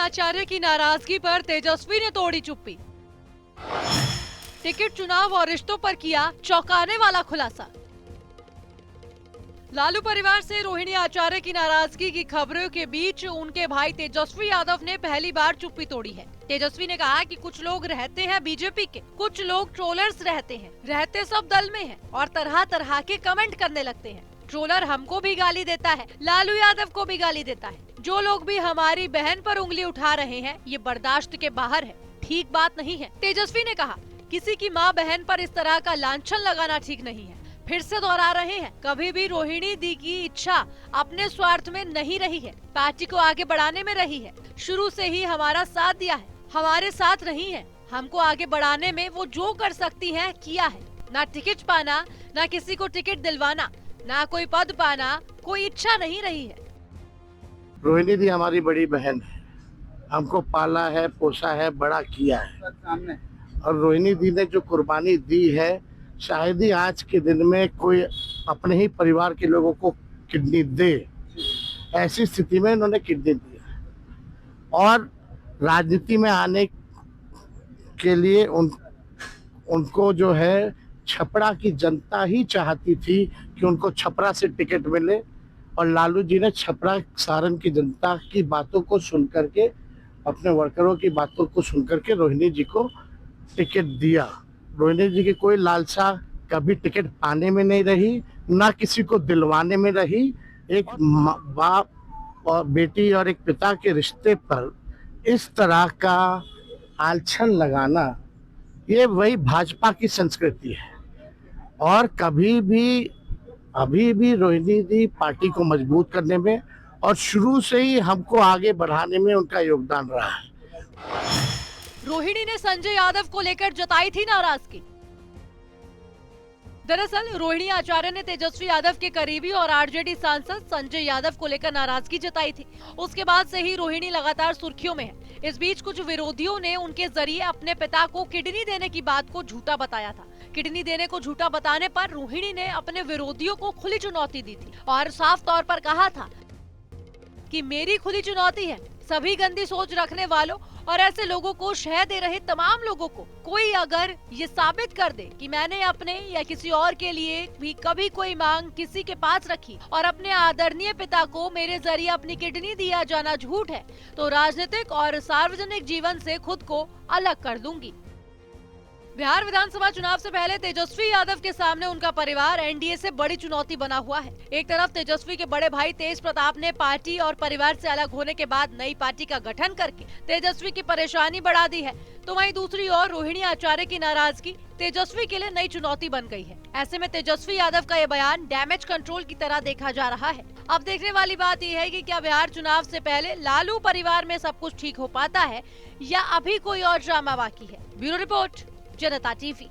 आचार्य की नाराजगी पर तेजस्वी ने तोड़ी चुप्पी। टिकट चुनाव और रिश्तों पर किया चौंकाने वाला खुलासा। लालू परिवार से रोहिणी आचार्य की नाराजगी की खबरों के बीच उनके भाई तेजस्वी यादव ने पहली बार चुप्पी तोड़ी है। तेजस्वी ने कहा कि कुछ लोग रहते हैं बीजेपी के, कुछ लोग ट्रोलर्स रहते सब दल में हैं और तरह तरह के कमेंट करने लगते हैं। ट्रोलर हमको भी गाली देता है, लालू यादव को भी गाली देता है। जो लोग भी हमारी बहन पर उंगली उठा रहे हैं ये बर्दाश्त के बाहर है, ठीक बात नहीं है। तेजस्वी ने कहा किसी की माँ बहन पर इस तरह का लांछन लगाना ठीक नहीं है। फिर से दोहरा रहे हैं, कभी भी रोहिणी दी की इच्छा अपने स्वार्थ में नहीं रही है, पार्टी को आगे बढ़ाने में रही है। शुरू से ही हमारा साथ दिया है, हमारे साथ रही है। हमको आगे बढ़ाने में वो जो कर सकती हैं किया है। ना टिकट पाना, ना किसी को टिकट दिलवाना, ना कोई पद पाना, कोई इच्छा नहीं रही है। रोहिणी दी हमारी बड़ी बहन है, हमको पाला है, पोसा है, बड़ा किया है। और रोहिणी दी ने जो कुर्बानी दी है, शायद ही आज के दिन में कोई अपने ही परिवार के लोगों को किडनी दे। ऐसी स्थिति में उन्होंने किडनी दी और राजनीति में आने के लिए उनको जो है छपरा की जनता ही चाहती थी कि उनको छपरा से टिकट मिले। और लालू जी ने छपरा सारण की जनता की बातों को सुन करके, अपने वर्करों की बातों को सुन करके रोहिणी जी को टिकट दिया। रोहिणी जी की कोई लालसा कभी टिकट पाने में नहीं रही, ना किसी को दिलवाने में रही। एक बाप और बेटी और एक पिता के रिश्ते पर इस तरह का आलछन लगाना, ये वही भाजपा की संस्कृति है। और कभी भी अभी भी रोहिणी दी पार्टी को मजबूत करने में और शुरू से ही हमको आगे बढ़ाने में उनका योगदान रहा है। रोहिणी ने संजय यादव को लेकर जताई थी नाराजगी। दरअसल रोहिणी आचार्य ने तेजस्वी यादव के करीबी और आरजेडी सांसद संजय यादव को लेकर नाराजगी जताई थी। उसके बाद से ही रोहिणी लगातार सुर्खियों में है। इस बीच कुछ विरोधियों ने उनके जरिए अपने पिता को किडनी देने की बात को झूठा बताया था। किडनी देने को झूठा बताने पर रोहिणी ने अपने विरोधियों को खुली चुनौती दी थी और साफ तौर पर कहा था कि मेरी खुली चुनौती है सभी गंदी सोच रखने वालों और ऐसे लोगों को शह दे रहे तमाम लोगों को। कोई अगर ये साबित कर दे कि मैंने अपने या किसी और के लिए भी कभी कोई मांग किसी के पास रखी और अपने आदरणीय पिता को मेरे जरिए अपनी किडनी दिया जाना झूठ है, तो राजनीतिक और सार्वजनिक जीवन से खुद को अलग कर दूंगी। बिहार विधानसभा चुनाव से पहले तेजस्वी यादव के सामने उनका परिवार एनडीए से बड़ी चुनौती बना हुआ है। एक तरफ तेजस्वी के बड़े भाई तेज प्रताप ने पार्टी और परिवार से अलग होने के बाद नई पार्टी का गठन करके तेजस्वी की परेशानी बढ़ा दी है, तो वहीं दूसरी ओर रोहिणी आचार्य की नाराजगी तेजस्वी के लिए नई चुनौती बन गई है। ऐसे में तेजस्वी यादव का ये बयान डैमेज कंट्रोल की तरह देखा जा रहा है। अब देखने वाली बात यह है कि क्या बिहार चुनाव से पहले लालू परिवार में सब कुछ ठीक हो पाता है या अभी कोई और ड्रामा बाकी है। ब्यूरो रिपोर्ट, जनता टीवी।